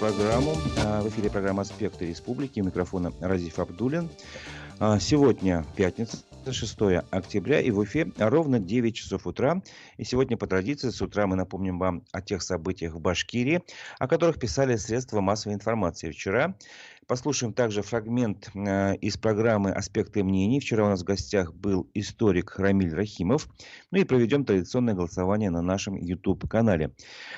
программу. В эфире программа «Аспекты республики». У микрофона Разиф Абдуллин. Сегодня пятница, 6 октября, и в Уфе ровно 9 часов утра. И сегодня по традиции с утра мы напомним вам о тех событиях в Башкирии, о которых писали средства массовой информации вчера. Послушаем также фрагмент из программы «Аспекты мнений». Вчера у нас в гостях был историк Рамиль Рахимов. Ну и проведем традиционное голосование на нашем YouTube-канале.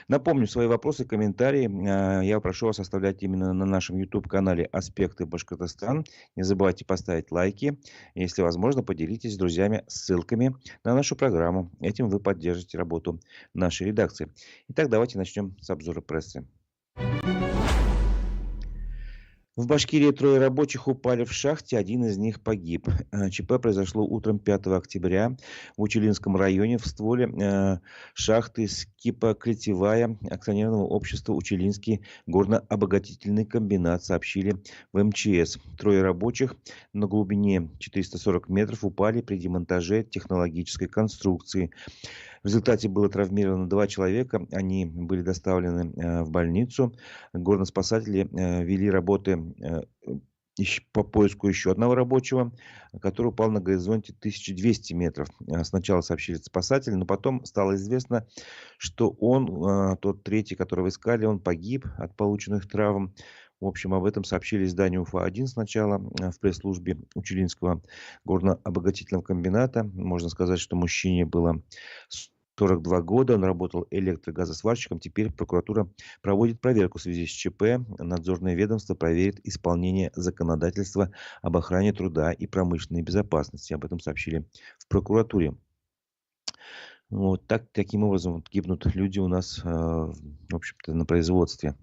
Напомню, свои вопросы, комментарии я прошу вас оставлять именно на нашем YouTube-канале «Аспекты Башкортостан». Не забывайте поставить лайки. Если возможно, поделитесь с друзьями ссылками на нашу программу. Этим вы поддержите работу нашей редакции. Итак, давайте начнем с обзора прессы. В Башкирии 3 рабочих упали в шахте, один из них погиб. ЧП произошло утром 5 октября в Учелинском районе в стволе шахты Скипа-Клетевая акционерного общества «Учелинский горно-обогатительный комбинат», сообщили в МЧС. 3 рабочих на глубине 440 метров упали при демонтаже технологической конструкции. В результате было травмировано 2 человека. Они были доставлены в больницу. Горноспасатели вели работы по поиску еще одного рабочего, который упал на горизонте 1200 метров. Сначала сообщили спасатели, но потом стало известно, что он, тот третий, которого искали, он погиб от полученных травм. В общем, об этом сообщили изданию УФА-1 сначала в пресс-службе Учелинского горно-обогатительного комбината. Можно сказать, что мужчине было 42 года, он работал электрогазосварщиком. Теперь прокуратура проводит проверку в связи с ЧП. Надзорное ведомство проверит исполнение законодательства об охране труда и промышленной безопасности. Об этом сообщили в прокуратуре. Вот таким образом гибнут люди у нас, в общем-то, на производстве.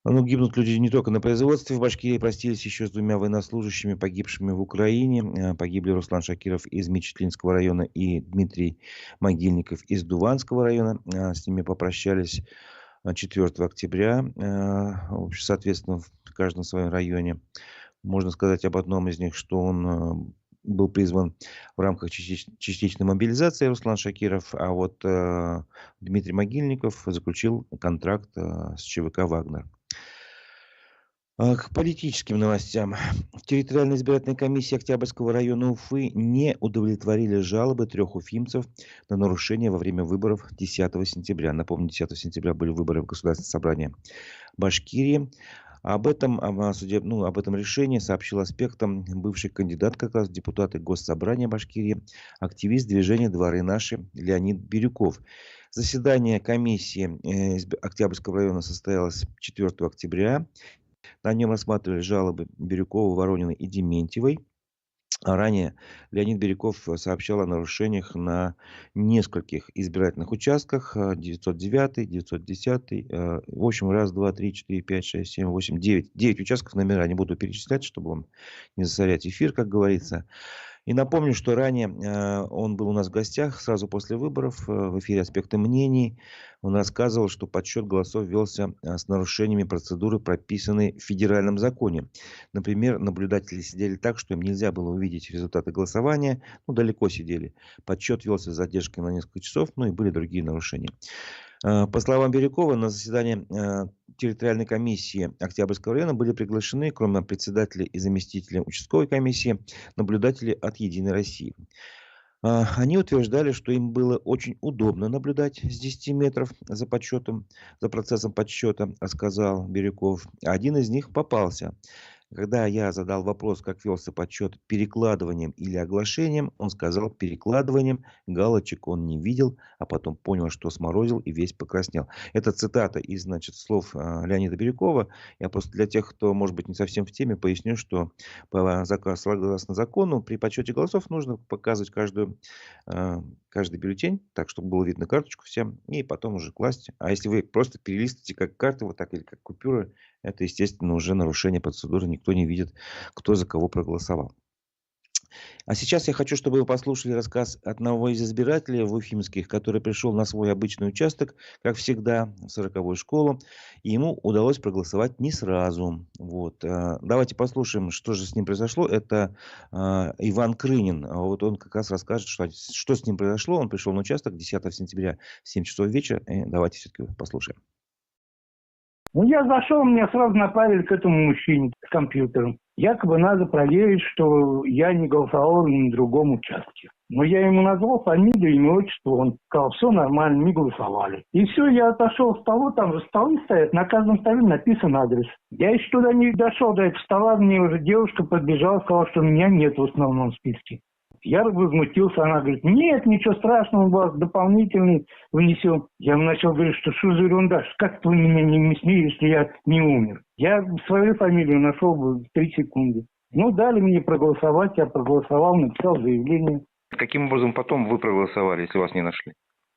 Ну, гибнут люди не только на производстве. В Башкирии простились еще с 2 военнослужащими, погибшими в Украине. Погибли Руслан Шакиров из Мечетлинского района и Дмитрий Могильников из Дуванского района. С ними попрощались 4 октября. Соответственно, в каждом своем районе. Можно сказать об одном из них, что он был призван в рамках частичной мобилизации, Руслан Шакиров, а вот Дмитрий Могильников заключил контракт с ЧВК «Вагнер». К политическим новостям. Территориальная избирательная комиссия Октябрьского района Уфы не удовлетворили жалобы 3 уфимцев на нарушение во время выборов 10 сентября. Напомню, 10 сентября были выборы в Государственное собрание Башкирии. Об этом решении сообщил «Аспектам» бывший кандидат как раз в депутаты Госсобрания Башкирии, активист движения «Дворы наши» Леонид Бирюков. Заседание комиссии Октябрьского района состоялось 4 октября. На нем рассматривали жалобы Бирюкова, Воронина и Дементьевой. А ранее Леонид Бирюков сообщал о нарушениях на нескольких избирательных участках. 909, 910. В общем, 1, 2, 3, 4, 5, 6, 7, 8, 9. 9 участков, номера не буду перечислять, чтобы вам не засорять эфир, как говорится. И напомню, что ранее он был у нас в гостях сразу после выборов в эфире «Аспекты мнений». Он рассказывал, что подсчет голосов велся с нарушениями процедуры, прописанной в федеральном законе. Например, наблюдатели сидели так, что им нельзя было увидеть результаты голосования. Далеко сидели. Подсчет велся с задержкой на несколько часов, и были другие нарушения. По словам Бирюкова, на заседание территориальной комиссии Октябрьского района были приглашены, кроме председателя и заместителя участковой комиссии, наблюдатели от «Единой России». Они утверждали, что им было очень удобно наблюдать с 10 метров за процессом подсчета, рассказал Бирюков. Один из них попался. Когда я задал вопрос, как велся подсчет перекладыванием или оглашением, он сказал перекладыванием, галочек он не видел, а потом понял, что сморозил и весь покраснел. Это цитата из, слов Леонида Бирюкова. Я просто для тех, кто, может быть, не совсем в теме, поясню, что согласно закону при подсчете голосов нужно показывать каждый бюллетень, так, чтобы было видно карточку всем, и потом уже класть. А если вы просто перелистываете как карты, вот так или как купюры, это, естественно, уже нарушение процедуры. Никто не видит, кто за кого проголосовал. А сейчас я хочу, чтобы вы послушали рассказ одного из избирателей в Уфимских, который пришел на свой обычный участок, как всегда, в 40-ю школу. И ему удалось проголосовать не сразу. Давайте послушаем, что же с ним произошло. Это Иван Крынин. Вот он как раз расскажет, что с ним произошло. Он пришел на участок 10 сентября в 7 часов вечера. Давайте все-таки послушаем. Ну, я зашел, меня сразу направили к этому мужчине с компьютером. Якобы надо проверить, что я не голосовал на другом участке. Но я ему назвал фамилию, имя, отчество, он сказал, все нормально, не голосовали. И все, я отошел к столу, там же столы стоят, на каждом столе написан адрес. Я еще туда не дошел, до этого стола, мне уже девушка подбежала, сказала, что меня нет в основном списке. Я возмутился, она говорит, нет, ничего страшного, у вас дополнительный внесем. Я начал говорить, что за ерунда, как вы меня не внесли, если я не умер. Я свою фамилию нашел бы в 3 секунды. Ну, дали мне проголосовать, я проголосовал, написал заявление. Каким образом потом вы проголосовали, если вас не нашли?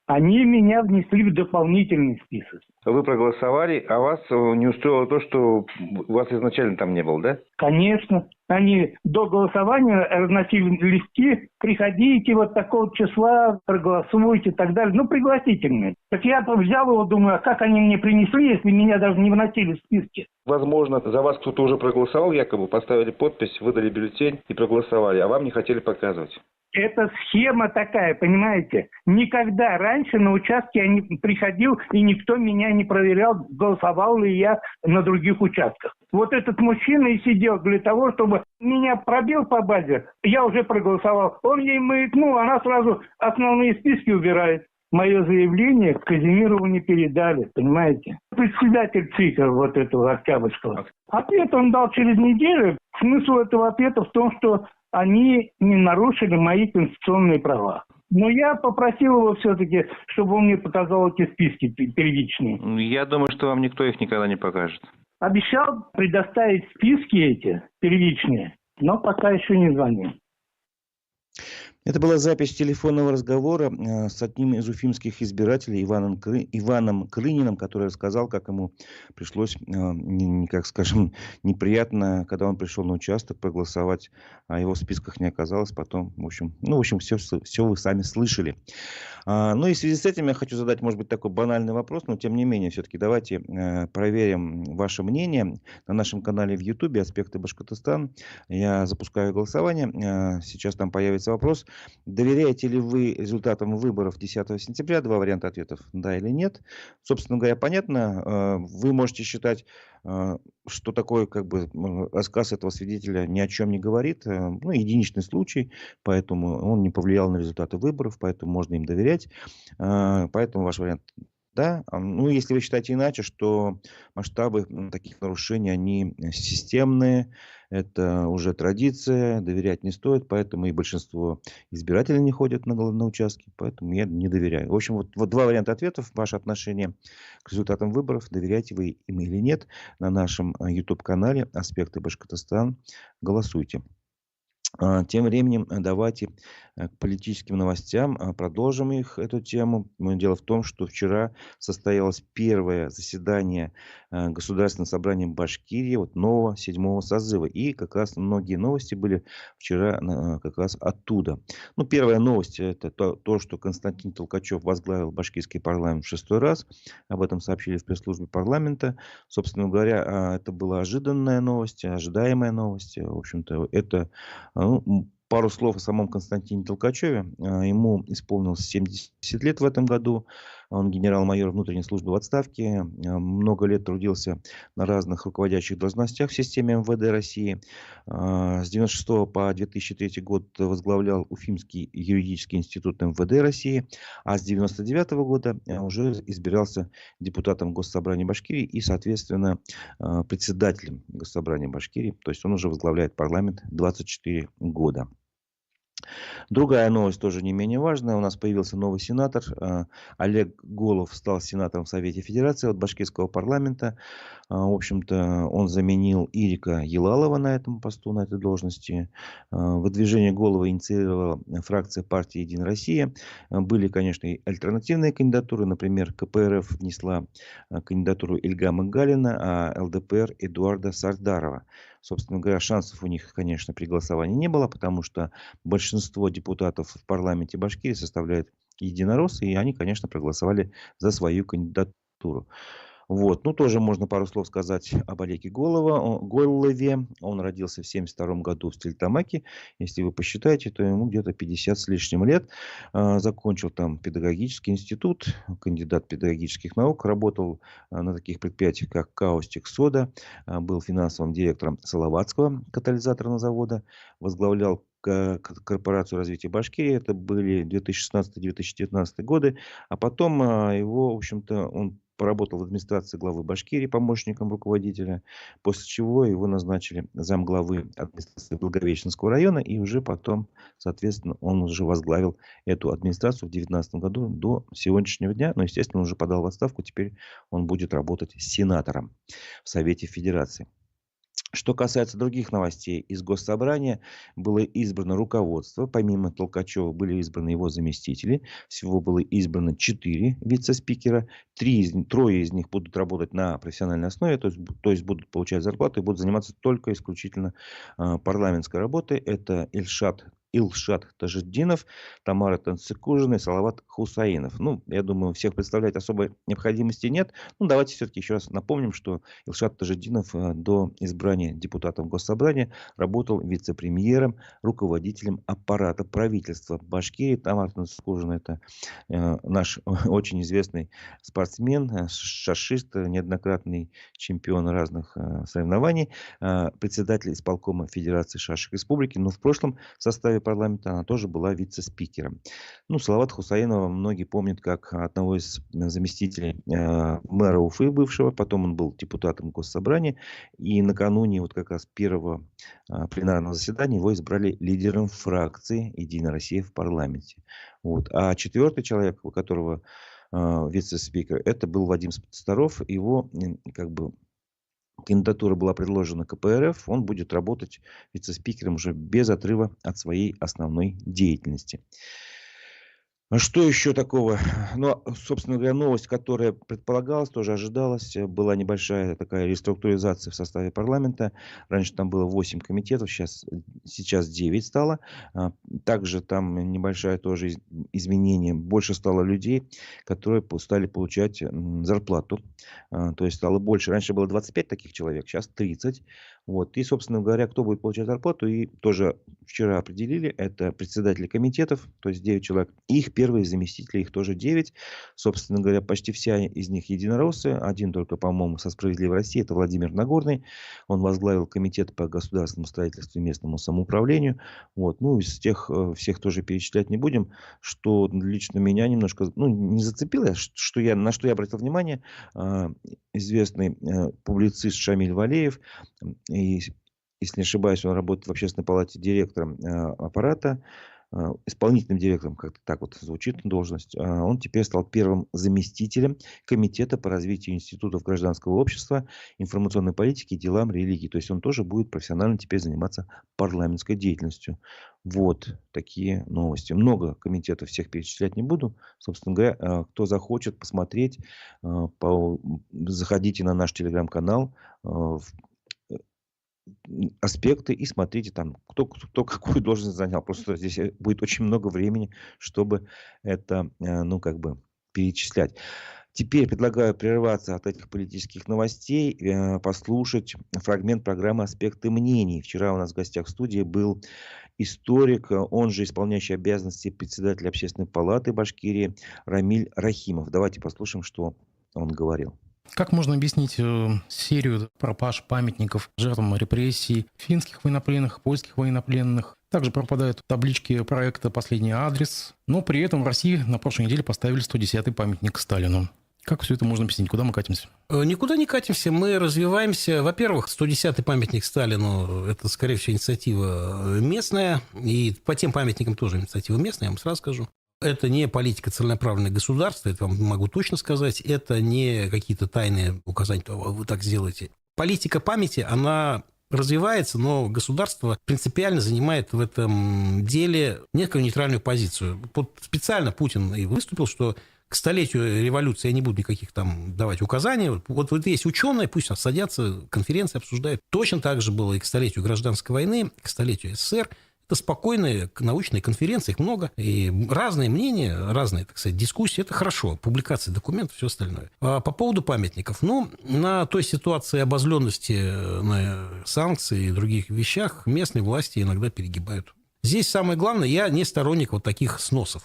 Они меня внесли в дополнительный список. Вы проголосовали, а вас не устроило то, что вас изначально там не было, да? Конечно. Они до голосования разносили листки, приходите вот такого числа, проголосуйте и так далее. Ну, пригласительные. Так я взял его, думаю, а как они мне принесли, если меня даже не вносили в списки? Возможно, за вас кто-то уже проголосовал, якобы поставили подпись, выдали бюллетень и проголосовали, а вам не хотели показывать. Это схема такая, понимаете? Никогда раньше на участке я не приходил, и никто меня не проверял, голосовал ли я на других участках. Вот этот мужчина и сидел для того, чтобы меня пробил по базе, я уже проголосовал. Он ей маякнул, она сразу основные списки убирает. Мое заявление Казимирову не передали, понимаете? Председатель ЦИКа вот этого Октябрьского. Ответ он дал через неделю. Смысл этого ответа в том, что они не нарушили мои конституционные права. Но я попросил его все-таки, чтобы он мне показал эти списки первичные. Я думаю, что вам никто их никогда не покажет. Обещал предоставить списки эти первичные, но пока еще не звонил. Это была запись телефонного разговора с одним из уфимских избирателей Иваном Крыниным, который рассказал, как ему пришлось, как скажем, неприятно, когда он пришел на участок проголосовать, а его в списках не оказалось. Потом, в общем, все вы сами слышали. Ну и в связи с этим я хочу задать, может быть, такой банальный вопрос, но тем не менее, все-таки давайте проверим ваше мнение на нашем канале в YouTube «Аспекты Башкортостана». Я запускаю голосование. Сейчас там появится вопрос. Доверяете ли вы результатам выборов 10 сентября? 2 варианта ответов. Да или нет. Собственно говоря, понятно. Вы можете считать, что такой рассказ этого свидетеля ни о чем не говорит. Ну, единичный случай, поэтому он не повлиял на результаты выборов, поэтому можно им доверять. Поэтому ваш вариант да. Ну, если вы считаете иначе, что масштабы таких нарушений, они системные, это уже традиция, доверять не стоит, поэтому и большинство избирателей не ходят на участки, поэтому я не доверяю. В общем, вот 2 варианта ответов. Ваше отношение к результатам выборов, доверяете вы им или нет, на нашем YouTube-канале «Аспекты Башкортостана». Голосуйте. Тем временем давайте к политическим новостям. Продолжим эту тему. Дело в том, что вчера состоялось первое заседание Государственного собрания Башкирии, нового 7-го созыва. И как раз многие новости были вчера как раз оттуда. Ну, первая новость – это то, что Константин Толкачев возглавил башкирский парламент в 6-й раз. Об этом сообщили в пресс-службе парламента. Собственно говоря, это была ожиданная новость, ожидаемая новость. В общем-то, это пару слов о самом Константине Толкачеве. Ему исполнилось 70 лет в этом году. Он генерал-майор внутренней службы в отставке. Много лет трудился на разных руководящих должностях в системе МВД России. С 1996 по 2003 год возглавлял Уфимский юридический институт МВД России. А с 1999 года уже избирался депутатом Госсобрания Башкирии и, соответственно, председателем Госсобрания Башкирии. То есть он уже возглавляет парламент 24 года. Другая новость тоже не менее важная. У нас появился новый сенатор. Олег Голов стал сенатором в Совете Федерации от башкирского парламента. В общем-то, он заменил Ирика Елалова на этом посту, на этой должности. Выдвижение Голова инициировала фракция партии «Единая Россия». Были, конечно, и альтернативные кандидатуры. Например, КПРФ внесла кандидатуру Ильгама Галина, а ЛДПР Эдуарда Сардарова. Собственно говоря, шансов у них, конечно, при голосовании не было, потому что большинство депутатов в парламенте Башкирии составляют единороссы, и они, конечно, проголосовали за свою кандидатуру. Вот. Ну, тоже можно пару слов сказать об Олеге Гойлове. Он родился в 1972 году в Стельтамаке. Если вы посчитаете, то ему где-то 50 с лишним лет. Закончил там педагогический институт, кандидат педагогических наук. Работал на таких предприятиях, как Каустик Сода. Был финансовым директором Салаватского катализаторного завода. Возглавлял корпорацию развития Башкирии. Это были 2016-2019 годы. А потом его, в общем-то, он поработал в администрации главы Башкирии помощником руководителя, после чего его назначили замглавы администрации Благовещенского района, и уже потом, соответственно, он уже возглавил эту администрацию в 2019 году до сегодняшнего дня. Но, естественно, он уже подал в отставку, теперь он будет работать сенатором в Совете Федерации. Что касается других новостей из Госсобрания, было избрано руководство. Помимо Толкачева были избраны его заместители. Всего было избрано 4 вице-спикера. Трое из них будут работать на профессиональной основе, то есть будут получать зарплату и будут заниматься только исключительно парламентской работой. Это Илшат Тажиддинов, Тамара Танцикужина и Салават Хусаинов. Ну, я думаю, всех представлять особой необходимости нет. Ну, давайте все-таки еще раз напомним, что Илшат Тажиддинов до избрания депутатом Госсобрания работал вице-премьером, руководителем аппарата правительства Башкирии. Тамара Танцикужина — это наш очень известный спортсмен, шашист, неоднократный чемпион разных соревнований, председатель исполкома Федерации шашек республики. Но в прошлом составе парламента она тоже была вице-спикером. Ну, Салавата Хусаинова многие помнят как одного из заместителей мэра Уфы бывшего. Потом он был депутатом Госсобрания. И накануне вот как раз первого пленарного заседания его избрали лидером фракции «Единая Россия» в парламенте. Вот. А четвертый человек, у которого вице-спикер, это был Вадим Старов. Его кандидатура была предложена КПРФ. Он будет работать вице-спикером уже без отрыва от своей основной деятельности. Что еще такого? Ну, собственно говоря, новость, которая предполагалась, тоже ожидалась. Была небольшая такая реструктуризация в составе парламента. Раньше там было 8 комитетов, сейчас 9 стало. Также там небольшое тоже изменение. Больше стало людей, которые стали получать зарплату. То есть стало больше. Раньше было 25 таких человек, сейчас 30. Вот. И, собственно говоря, кто будет получать зарплату, и тоже вчера определили, это председатели комитетов, то есть 9 человек, и их первые заместители, их тоже 9. Собственно говоря, почти все из них единороссы. Один только, по-моему, со «Справедливой России», это Владимир Нагорный. Он возглавил комитет по государственному строительству и местному самоуправлению. Вот. Ну, из тех всех тоже перечислять не будем. Что лично меня немножко не зацепило, на что я обратил внимание. Известный публицист Шамиль Валеев, и, если не ошибаюсь, он работает в Общественной палате директором аппарата, исполнительным директором, как-то так вот звучит должность. Он теперь стал первым заместителем Комитета по развитию институтов гражданского общества, информационной политики и делам религии. То есть он тоже будет профессионально теперь заниматься парламентской деятельностью. Вот такие новости. Много комитетов, всех перечислять не буду. Собственно говоря, кто захочет посмотреть, заходите на наш телеграм-канал, аспекты, и смотрите там, кто какую должность занял. Просто здесь будет очень много времени, чтобы это, перечислять. Теперь предлагаю прерваться от этих политических новостей, послушать фрагмент программы «Аспекты мнений». Вчера у нас в гостях в студии был историк, он же исполняющий обязанности председателя Общественной палаты Башкирии Рамиль Рахимов. Давайте послушаем, что он говорил. Как можно объяснить серию пропаж памятников жертвам репрессий финских военнопленных, польских военнопленных? Также пропадают таблички проекта «Последний адрес». Но при этом в России на прошлой неделе поставили 110-й памятник Сталину. Как все это можно объяснить? Куда мы катимся? Никуда не катимся. Мы развиваемся. Во-первых, 110-й памятник Сталину – это, скорее всего, инициатива местная. И по тем памятникам тоже инициатива местная, я вам сразу скажу. Это не политика целенаправленного государства, это вам могу точно сказать. Это не какие-то тайные указания, вы так сделаете. Политика памяти, она развивается, но государство принципиально занимает в этом деле некую нейтральную позицию. Вот специально Путин и выступил, что к столетию революции я не буду никаких там давать указаний. Вот есть ученые, пусть садятся, конференции обсуждают. Точно так же было и к столетию гражданской войны, к столетию СССР. Это спокойные научные конференции, их много, и разные мнения, разные, так сказать, дискуссии. Это хорошо, публикации документов, все остальное. А по поводу памятников. На той ситуации обозленности на санкции и других вещах местные власти иногда перегибают. Здесь самое главное, я не сторонник вот таких сносов.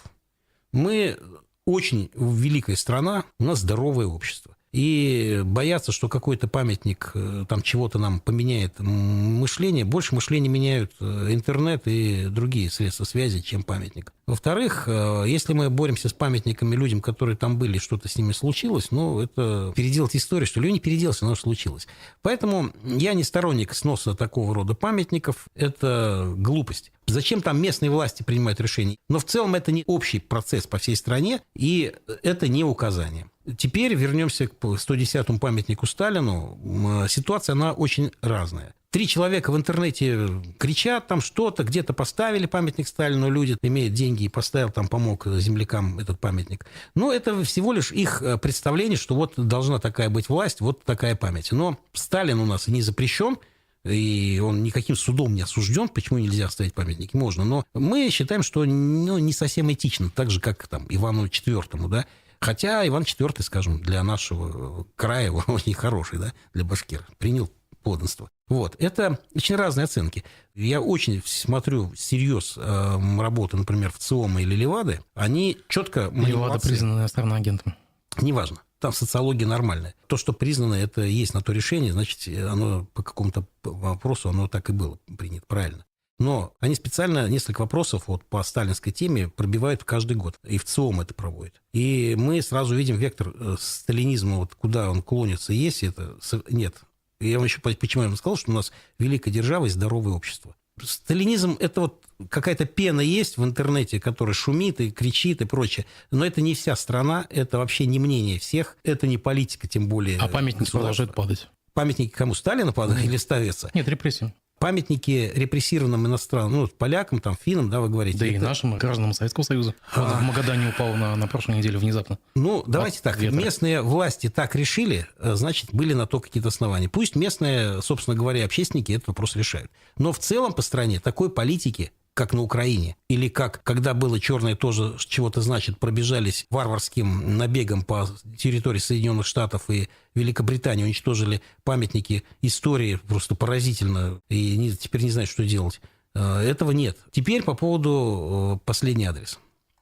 Мы очень великая страна, у нас здоровое общество. И бояться, что какой-то памятник там чего-то нам поменяет мышление, больше мышление меняют интернет и другие средства связи, чем памятник. Во-вторых, если мы боремся с памятниками людям, которые там были, что-то с ними случилось, это переделать историю, что ли, не переделать, оно случилось. Поэтому я не сторонник сноса такого рода памятников, это глупость. Зачем там местные власти принимают решения? Но в целом это не общий процесс по всей стране, и это не указание. Теперь вернемся к 110-му памятнику Сталину. Ситуация, она очень разная. 3 человека в интернете кричат там что-то, где-то поставили памятник Сталину, люди имеют деньги и поставил, там помог землякам этот памятник. Но это всего лишь их представление, что вот должна такая быть власть, вот такая память. Но Сталин у нас не запрещен, и он никаким судом не осужден, почему нельзя ставить памятники? Можно, но мы считаем, что не совсем этично, так же, как там Ивану IV, да? Хотя Иван IV, скажем, для нашего края очень хороший, да, для башкир, принял подданство. Вот, это очень разные оценки. Я очень смотрю всерьез работы, например, в ЦИОМа или Левады, они четко... Левада признана иностранным агентом. Неважно. Там социология нормальная. То, что признано, это есть на то решение, значит, оно по какому-то вопросу, оно так и было принято, правильно. Но они специально несколько вопросов вот по сталинской теме пробивают каждый год. И в ЦИОМ это проводят. И мы сразу видим вектор сталинизма, вот куда он клонится, есть это? Нет. Я вам еще почему я вам сказал, что у нас великая держава и здоровое общество. Сталинизм – это вот какая-то пена есть в интернете, которая шумит и кричит и прочее. Но это не вся страна, это вообще не мнение всех, это не политика, тем более. А памятники продолжают падать. Памятники кому? Сталину падают или ставятся? Нет, репрессиям. Памятники репрессированным иностранным, полякам, там, финнам, да, вы говорите. Да и нашим гражданам Советского Союза. В Магадане упал на прошлой неделе внезапно. Давайте так. Ветра. Местные власти так решили, значит, были на то какие-то основания. Пусть местные, собственно говоря, общественники этот вопрос решают. Но в целом по стране такой политики, как на Украине, или как, когда было черное тоже чего-то значит, пробежались варварским набегом по территории Соединенных Штатов и Великобритании, уничтожили памятники истории просто поразительно, и теперь не знают, что делать. Этого нет. Теперь по поводу «Последний адрес».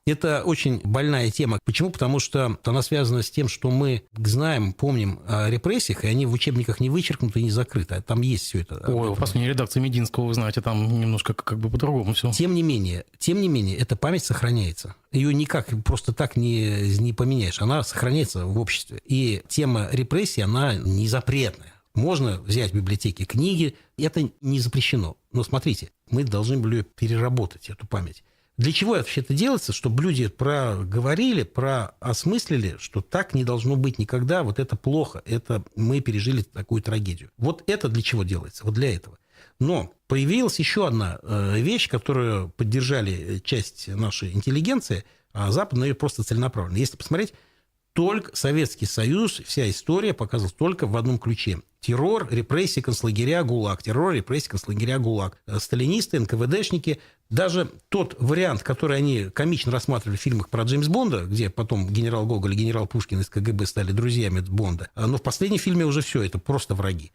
Это очень больная тема. Почему? Потому что она связана с тем, что мы знаем, помним о репрессиях, и они в учебниках не вычеркнуты и не закрыты. Там есть все это. Ой, в последней редакции Мединского, вы знаете, там немножко как бы по-другому все. Тем не менее, эта память сохраняется. Ее никак просто так не поменяешь. Она сохраняется в обществе. И тема репрессий, она не запретная. Можно взять в библиотеке книги, это не запрещено. Но смотрите, мы должны были переработать эту память. Для чего вообще это делается? Чтобы люди проговорили, проосмыслили, что так не должно быть никогда, вот это плохо, это мы пережили такую трагедию. Вот это для чего делается? Вот для этого. Но появилась еще одна вещь, которую поддержали часть нашей интеллигенции, а западная ее просто целенаправленно. Если посмотреть, только Советский Союз, вся история показывалась только в одном ключе. Террор, репрессии, концлагеря, ГУЛАГ. Террор, репрессии, концлагеря, ГУЛАГ. Сталинисты, НКВДшники. Даже тот вариант, который они комично рассматривали в фильмах про Джеймса Бонда, где потом генерал Гоголь и генерал Пушкин из КГБ стали друзьями Бонда, но в последнем фильме уже все, это просто враги.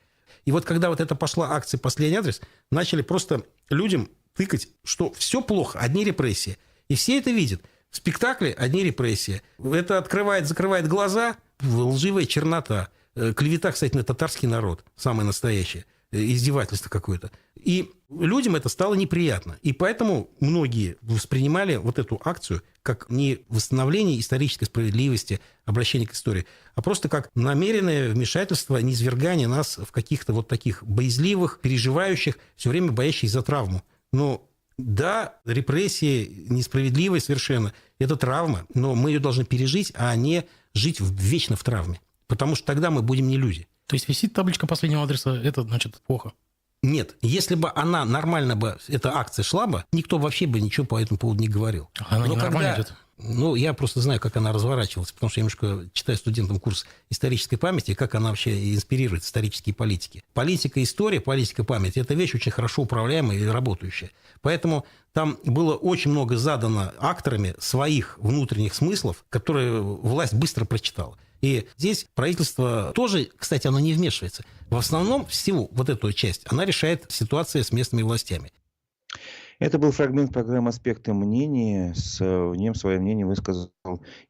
И вот когда вот это пошла акция «Последний адрес», начали просто людям тыкать, что все плохо, одни репрессии. И все это видят. В спектакле одни репрессии. Это открывает, закрывает глаза, лживая чернота. Клевета, кстати, на татарский народ, самое настоящее. Издевательство какое-то. И людям это стало неприятно. И поэтому многие воспринимали вот эту акцию как не восстановление исторической справедливости, обращение к истории, а просто как намеренное вмешательство, низвергание нас в каких-то вот таких боязливых, переживающих, все время боящихся за травму. Но да, репрессии несправедливые совершенно. Это травма, но мы ее должны пережить, а не жить вечно в травме. Потому что тогда мы будем не люди. То есть висит табличка последнего адреса, это значит плохо? Нет. Если бы она нормально бы, эта акция шла бы, никто вообще бы ничего по этому поводу не говорил. Она не нормально идет. Ну, я просто знаю, как она разворачивалась, потому что я немножко читаю студентам курс исторической памяти, как она вообще инспирирует исторические политики. Политика история, политика памяти – это вещь очень хорошо управляемая и работающая. Поэтому там было очень много задано акторами своих внутренних смыслов, которые власть быстро прочитала. И здесь правительство тоже, кстати, оно не вмешивается. В основном всего вот эту часть она решает ситуация с местными властями. Это был фрагмент программы «Аспекты мнений». В нем свое мнение высказал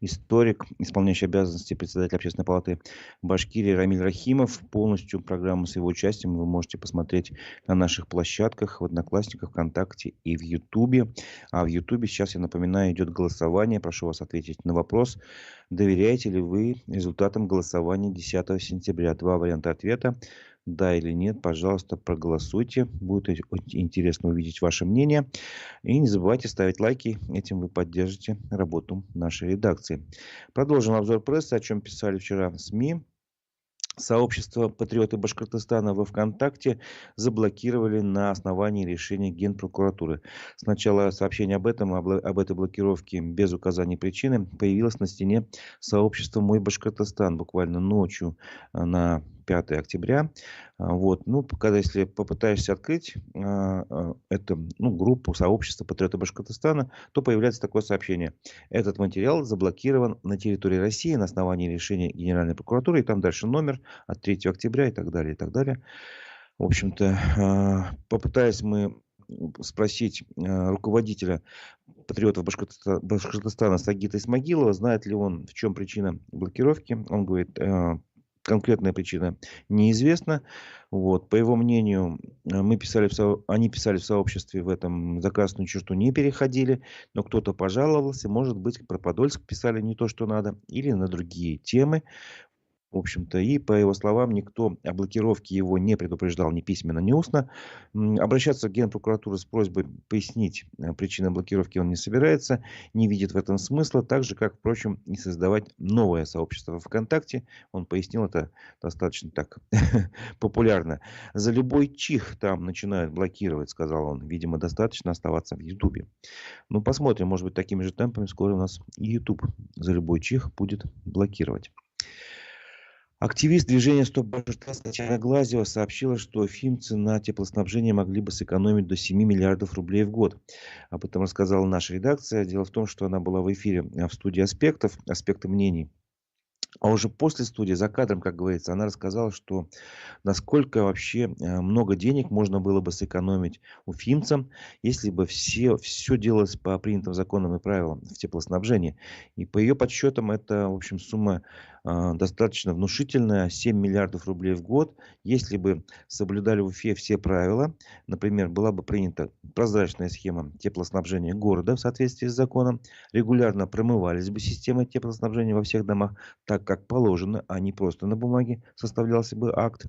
историк, исполняющий обязанности председателя Общественной палаты Башкирии Рамиль Рахимов. Полностью программу с его участием вы можете посмотреть на наших площадках, в Одноклассниках, ВКонтакте и в Ютубе. А в Ютубе, сейчас я напоминаю, идет голосование. Прошу вас ответить на вопрос. Доверяете ли вы результатам голосования 10 сентября? Два варианта ответа. Да или нет, пожалуйста, проголосуйте. Будет интересно увидеть ваше мнение. И не забывайте ставить лайки. Этим вы поддержите работу нашей редакции. Продолжим обзор прессы, о чем писали вчера СМИ. Сообщество «Патриоты Башкортостана» во ВКонтакте заблокировали на основании решения Генпрокуратуры. Сначала сообщение об этой блокировке без указания причины появилось на стене сообщества «Мой Башкортостан» буквально ночью на 5 октября. Вот. Ну, если попытаешься открыть группу сообщества «Патриоты Башкортостана», то появляется такое сообщение. Этот материал заблокирован на территории России на основании решения Генеральной прокуратуры. И там дальше номер от 3 октября и так далее, и так далее. В общем-то, попытаясь мы спросить руководителя патриотов Башкортостана Сагита Исмагилова, знает ли он, в чем причина блокировки. Он говорит, конкретная причина неизвестна. Вот. По его мнению, они писали в сообществе в этом за красную черту не переходили, но кто-то пожаловался, может быть, про Подольск писали не то, что надо, или на другие темы. В общем-то, и по его словам, никто о блокировке его не предупреждал ни письменно, ни устно. Обращаться в Генпрокуратуру с просьбой пояснить причины блокировки он не собирается, не видит в этом смысла, так же, как, впрочем, и создавать новое сообщество во ВКонтакте. Он пояснил это достаточно так популярно. За любой чих там начинают блокировать, сказал он. Видимо, достаточно оставаться в Ютубе. Ну, посмотрим, может быть, такими же темпами скоро у нас и Ютуб за любой чих будет блокировать. Активист движения «Стоп Башкортостан» Татьяна Глазева сообщила, что уфимцы на теплоснабжение могли бы сэкономить до 7 миллиардов рублей в год. Об этом рассказала наша редакция. Дело в том, что она была в эфире в студии «Аспекты мнений». А уже после студии, за кадром, как говорится, она рассказала, что насколько вообще много денег можно было бы сэкономить уфимцам, если бы все делалось по принятым законам и правилам в теплоснабжении. И по ее подсчетам это, в общем, сумма достаточно внушительная, 7 миллиардов рублей в год. Если бы соблюдали в Уфе все правила, например, была бы принята прозрачная схема теплоснабжения города в соответствии с законом, регулярно промывались бы системы теплоснабжения во всех домах, так как положено, а не просто на бумаге составлялся бы акт,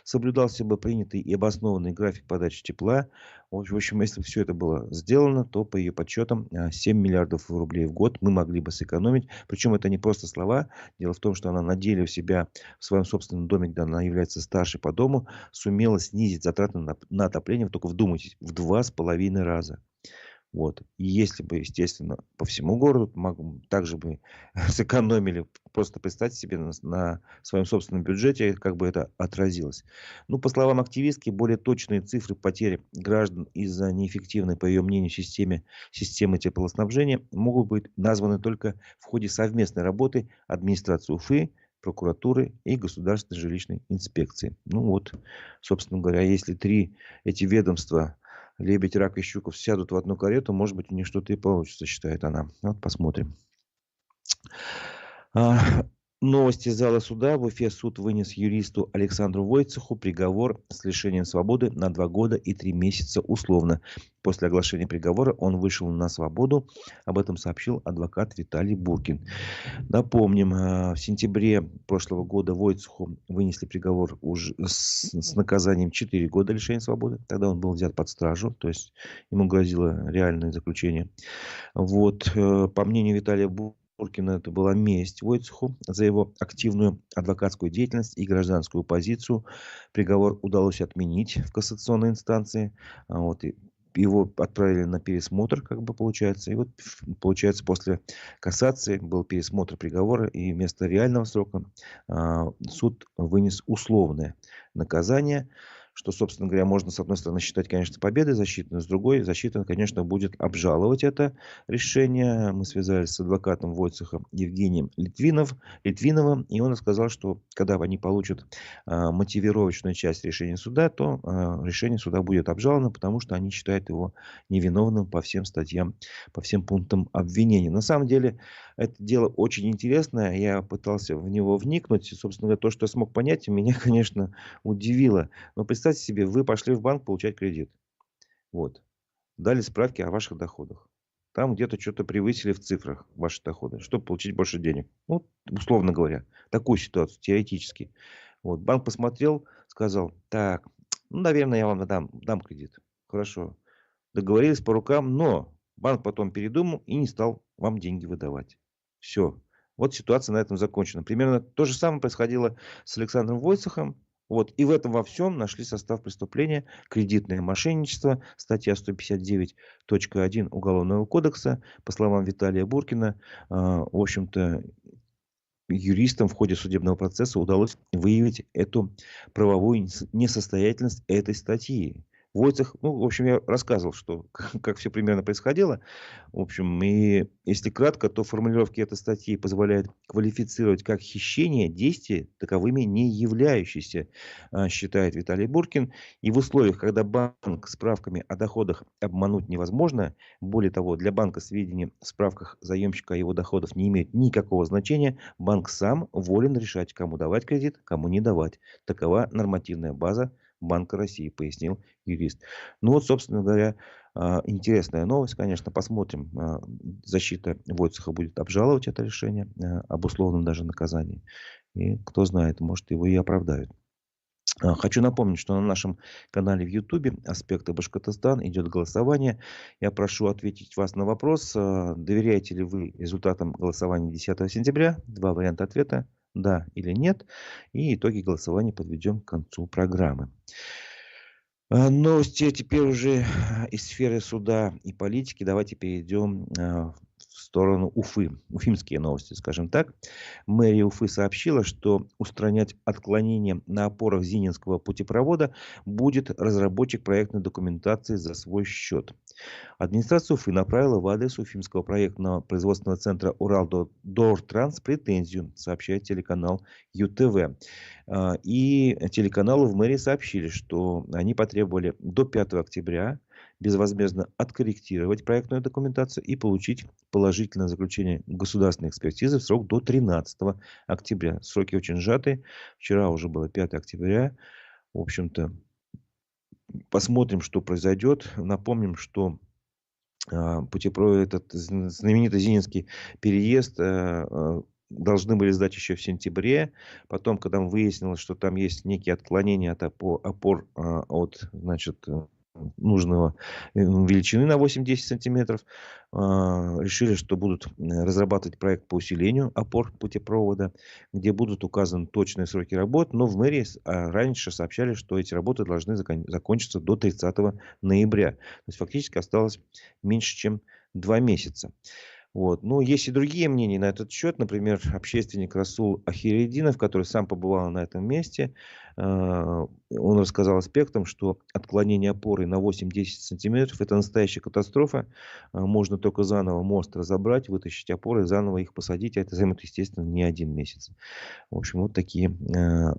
соблюдался бы принятый и обоснованный график подачи тепла. В общем, если бы все это было сделано, то по ее подсчетам 7 миллиардов рублей в год мы могли бы сэкономить. Причем это не просто слова. Дело в том, что она на деле у себя в своем собственном доме, где она является старшей по дому, сумела снизить затраты на отопление, только вдумайтесь, в 2,5 раза. Вот. И если бы, естественно, по всему городу также бы сэкономили, просто представьте себе на своем собственном бюджете, как бы это отразилось. Ну, по словам активистки, более точные цифры потери граждан из-за неэффективной, по ее мнению, системы теплоснабжения могут быть названы только в ходе совместной работы администрации Уфы, прокуратуры и государственной жилищной инспекции. Ну вот, собственно говоря, если эти ведомства, лебедь, рак и щуков, сядут в одну карету, может быть, у них что-то и получится, считает она. Вот посмотрим. Новости зала суда. В Уфе суд вынес юристу Александру Войцеху приговор с лишением свободы на 2 года и 3 месяца условно. После оглашения приговора он вышел на свободу. Об этом сообщил адвокат Виталий Буркин. Напомним, в сентябре прошлого года Войцеху вынесли приговор уже с наказанием 4 года лишения свободы. Тогда он был взят под стражу, то есть ему грозило реальное заключение. Вот, по мнению Виталия Буркина, это была месть Войцеху за его активную адвокатскую деятельность и гражданскую позицию. Приговор удалось отменить в кассационной инстанции. Вот, и его отправили на пересмотр, как бы получается. И вот получается после кассации был пересмотр приговора, и вместо реального срока суд вынес условное наказание, что, собственно говоря, можно, с одной стороны, считать, конечно, победой защиты, но с другой, защита, конечно, будет обжаловать это решение. Мы связались с адвокатом Войцеха Евгением Литвиновым, и он сказал, что когда они получат мотивировочную часть решения суда, то решение суда будет обжаловано, потому что они считают его невиновным по всем статьям, по всем пунктам обвинения. На самом деле, это дело очень интересное. Я пытался в него вникнуть. И, собственно говоря, то, что я смог понять, меня, конечно, удивило. Но представьте себе, вы пошли в банк получать кредит. Вот. Дали справки о ваших доходах. Там где-то что-то превысили в цифрах ваши доходы, чтобы получить больше денег. Ну, условно говоря, такую ситуацию, теоретически. Вот. Банк посмотрел, сказал: так, ну, наверное, я вам дам кредит. Хорошо. Договорились по рукам, но банк потом передумал и не стал вам деньги выдавать. Все. Вот ситуация на этом закончена. Примерно то же самое происходило с Александром Войцехом. Вот. И в этом во всем нашли состав преступления: кредитное мошенничество, статья 159.1 Уголовного кодекса. По словам Виталия Буркина, в общем-то, юристам в ходе судебного процесса удалось выявить эту правовую несостоятельность этой статьи. Войцех, ну, в общем, я рассказывал, что как все примерно происходило. В общем, и если кратко, то формулировки этой статьи позволяют квалифицировать как хищение действия, таковыми не являющиеся, считает Виталий Буркин. И в условиях, когда банк справками о доходах обмануть невозможно, более того, для банка сведения в справках заемщика о его доходах не имеют никакого значения, банк сам волен решать, кому давать кредит, кому не давать. Такова нормативная база Банка России, пояснил юрист. Ну вот, собственно говоря, интересная новость, конечно. Посмотрим. Защита Войцеха будет обжаловать это решение об условном даже наказании. И кто знает, может, его и оправдают. Хочу напомнить, что на нашем канале в Ютубе «Аспекты Башкортостана» идет голосование. Я прошу ответить вас на вопрос: доверяете ли вы результатам голосования 10 сентября? Два варианта ответа: да или нет. И итоги голосования подведем к концу программы. Новости теперь уже из сферы суда и политики. Давайте перейдем в сторону Уфы. Уфимские новости, скажем так. Мэрия Уфы сообщила, что устранять отклонения на опорах Зининского путепровода будет разработчик проектной документации за свой счет. Администрация Уфы направила в адрес Уфимского проектного производственного центра «Уралдортранс» претензию, сообщает телеканал ЮТВ. И телеканалу в мэрии сообщили, что они потребовали до 5 октября безвозмездно откорректировать проектную документацию и получить положительное заключение государственной экспертизы в срок до 13 октября. Сроки очень сжаты. Вчера уже было 5 октября. В общем-то, посмотрим, что произойдет. Напомним, что путепровод, этот знаменитый Зининский переезд, должны были сдать еще в сентябре. Потом, когда выяснилось, что там есть некие отклонения от опор от, значит, нужного величины на 8-10 сантиметров, решили, что будут разрабатывать проект по усилению опор путепровода, где будут указаны точные сроки работ. Но в мэрии раньше сообщали, что эти работы должны закончиться до 30 ноября. То есть фактически осталось меньше, чем 2 месяца. Вот. Но есть и другие мнения на этот счет. Например, общественник Расул Ахиридинов, который сам побывал на этом месте, он рассказал экспертам, что отклонение опоры на 8-10 сантиметров — это настоящая катастрофа. Можно только заново мост разобрать, вытащить опоры, заново их посадить. А это займет, естественно, не 1 месяц. В общем, вот такие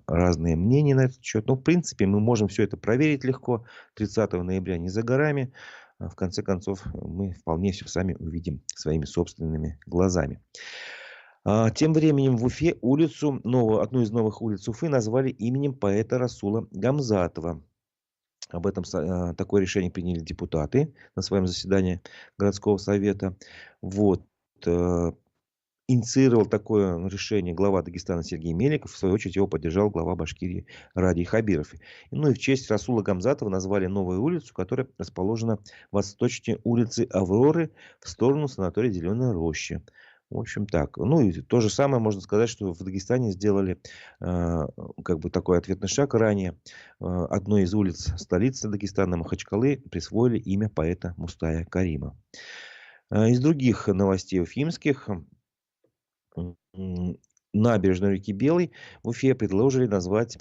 разные мнения на этот счет. Но, в принципе, мы можем все это проверить легко. 30 ноября не за горами. В конце концов, мы вполне все сами увидим своими собственными глазами. Тем временем в Уфе одну из новых улиц Уфы назвали именем поэта Расула Гамзатова. Об этом такое решение приняли депутаты на своем заседании городского совета. Вот. Инициировал такое решение глава Дагестана Сергей Меликов. В свою очередь его поддержал глава Башкирии Радий Хабиров. Ну и в честь Расула Гамзатова назвали новую улицу, которая расположена восточнее улицы Авроры в сторону санатория «Зеленая роща». В общем, так. Ну и то же самое можно сказать, что в Дагестане сделали как бы такой ответный шаг ранее. Одной из улиц столицы Дагестана, Махачкалы, присвоили имя поэта Мустая Карима. Из других новостей уфимских. М, Набережную реки Белой в Уфе предложили назвать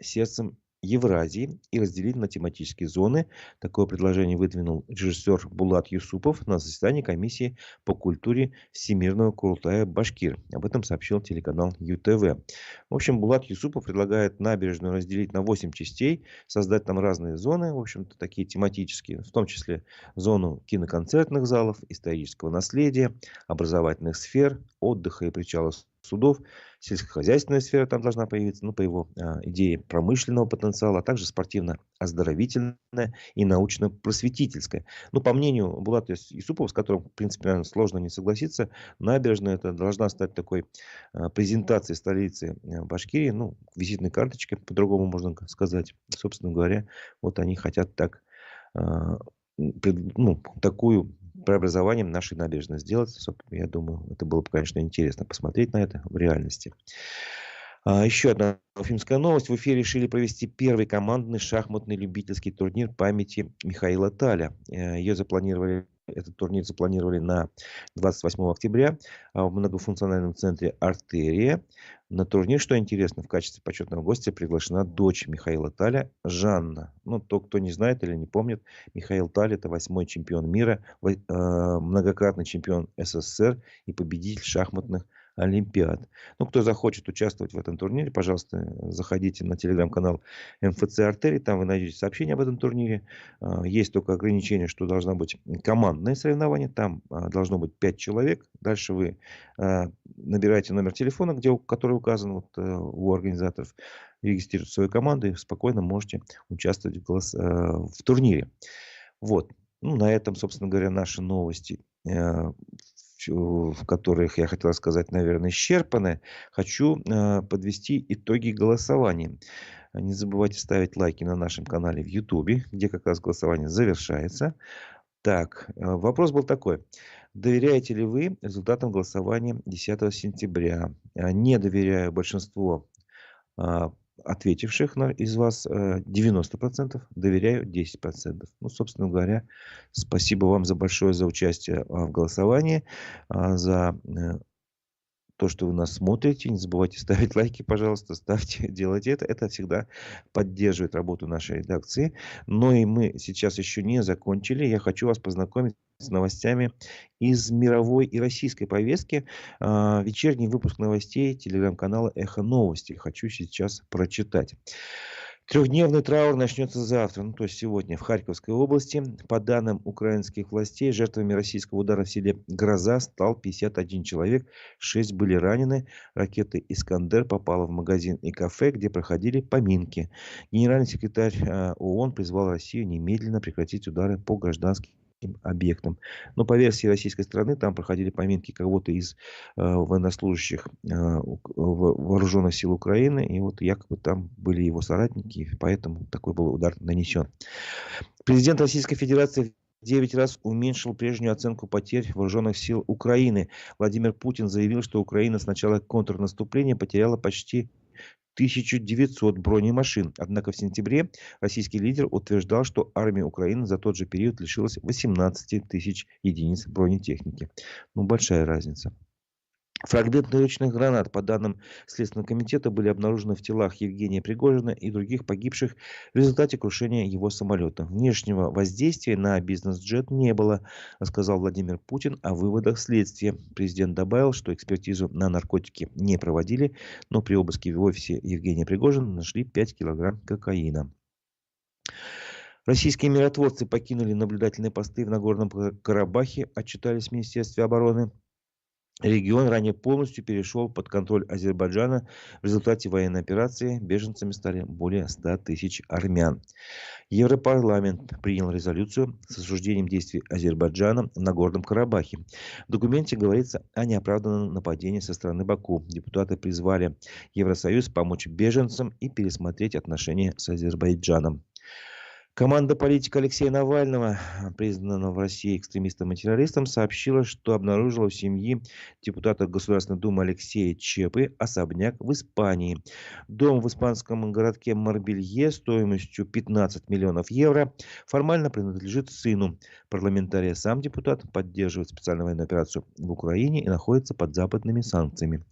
сердцем Евразии и разделить на тематические зоны. Такое предложение выдвинул режиссер Булат Юсупов на заседании комиссии по культуре Всемирного Курултая Башкир. Об этом сообщил телеканал ЮТВ. В общем, Булат Юсупов предлагает набережную разделить на 8 частей, создать там разные зоны, в общем-то, такие тематические, в том числе зону киноконцертных залов, исторического наследия, образовательных сфер, отдыха и причалов судов, сельскохозяйственная сфера там должна появиться, ну, по его идее промышленного потенциала, а также спортивно-оздоровительная и научно-просветительская. Ну, по мнению Булата Юсупова, с которым, в принципе, наверное, сложно не согласиться, набережная это должна стать такой презентацией столицы Башкирии, ну, визитной карточкой, по-другому можно сказать. Собственно говоря, вот они хотят так, ну, такую преобразованием нашей набережной сделать. Я думаю, это было бы, конечно, интересно посмотреть на это в реальности. Еще одна уфимская новость. В Уфе решили провести первый командный шахматный любительский турнир памяти Михаила Таля. Этот турнир запланировали на 28 октября в многофункциональном центре «Артерия». На турнир, что интересно, в качестве почетного гостя приглашена дочь Михаила Таля, Жанна. Ну, кто не знает или не помнит, Михаил Таль – это 8-й чемпион мира, многократный чемпион СССР и победитель шахматных олимпиад. Ну, кто захочет участвовать в этом турнире, пожалуйста, заходите на телеграм-канал МФЦ Артерий, там вы найдете сообщение об этом турнире. Есть только ограничение, что должно быть командное соревнование, там должно быть 5 человек. Дальше вы набираете номер телефона, который указан у организаторов, регистрируете свою команду и спокойно можете участвовать в турнире. Вот. Ну, на этом, собственно говоря, наши новости, в которых я хотел сказать, наверное, исчерпаны. Хочу подвести итоги голосования. Не забывайте ставить лайки на нашем канале в YouTube, где как раз голосование завершается. Так, вопрос был такой. Доверяете ли вы результатам голосования 10 сентября? Не доверяю большинство ответивших из вас 90%, доверяю 10%. Ну, собственно говоря, спасибо вам большое за участие в голосовании, за то, что вы нас смотрите. Не забывайте ставить лайки, пожалуйста, делайте это. Это всегда поддерживает работу нашей редакции. Но и мы сейчас еще не закончили. Я хочу вас познакомить с новостями из мировой и российской повестки. Вечерний выпуск новостей телеграм-канала «Эхо Новости». Хочу сейчас прочитать. Трехдневный траур начнется завтра, то есть сегодня, в Харьковской области. По данным украинских властей, жертвами российского удара в селе Гроза стал 51 человек, 6 были ранены. Ракета «Искандер» попала в магазин и кафе, где проходили поминки. Генеральный секретарь ООН призвал Россию немедленно прекратить удары по гражданским объектам. Но по версии российской стороны, там проходили поминки кого-то из военнослужащих вооруженных сил Украины. И вот якобы там были его соратники, поэтому такой был удар нанесен. Президент Российской Федерации 9 раз уменьшил прежнюю оценку потерь вооруженных сил Украины. Владимир Путин заявил, что Украина с начала контрнаступления потеряла почти 1900 бронемашин. Однако в сентябре российский лидер утверждал, что армия Украины за тот же период лишилась 18 тысяч единиц бронетехники. Ну, большая разница. Фрагменты ручных гранат, по данным Следственного комитета, были обнаружены в телах Евгения Пригожина и других погибших в результате крушения его самолета. Внешнего воздействия на бизнес-джет не было, рассказал Владимир Путин о выводах следствия. Президент добавил, что экспертизу на наркотики не проводили, но при обыске в офисе Евгения Пригожина нашли 5 килограмм кокаина. Российские миротворцы покинули наблюдательные посты в Нагорном Карабахе, отчитались в Министерстве обороны. Регион ранее полностью перешел под контроль Азербайджана. В результате военной операции беженцами стали более 100 тысяч армян. Европарламент принял резолюцию с осуждением действий Азербайджана в Нагорном Карабахе. В документе говорится о неоправданном нападении со стороны Баку. Депутаты призвали Евросоюз помочь беженцам и пересмотреть отношения с Азербайджаном. Команда политика Алексея Навального, признанного в России экстремистом и террористом, сообщила, что обнаружила в семьи депутата Государственной Думы Алексея Чепы особняк в Испании. Дом в испанском городке Марбелье стоимостью 15 миллионов евро формально принадлежит сыну парламентария. Сам депутат поддерживает специальную военную операцию в Украине и находится под западными санкциями.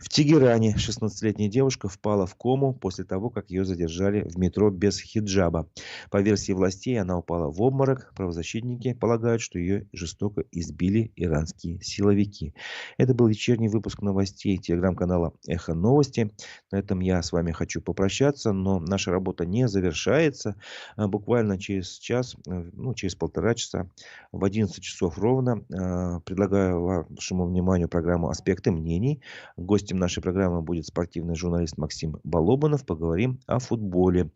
В Тегеране 16-летняя девушка впала в кому после того, как ее задержали в метро без хиджаба. По версии властей, она упала в обморок. Правозащитники полагают, что ее жестоко избили иранские силовики. Это был вечерний выпуск новостей телеграм-канала «Эхо Новости». На этом я с вами хочу попрощаться, но наша работа не завершается. Буквально через час, через полтора часа, в 11 часов ровно, предлагаю вашему вниманию программу «Аспекты мнений». Гостем нашей программы будет спортивный журналист Максим Балобанов. Поговорим о футболе.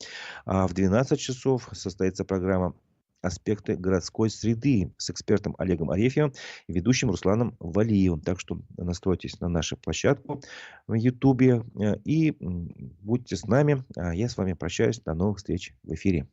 А в 12 часов состоится программа «Аспекты городской среды» с экспертом Олегом Арефьевым и ведущим Русланом Валиевым. Так что настройтесь на нашу площадку в Ютубе и будьте с нами. А я с вами прощаюсь. До новых встреч в эфире.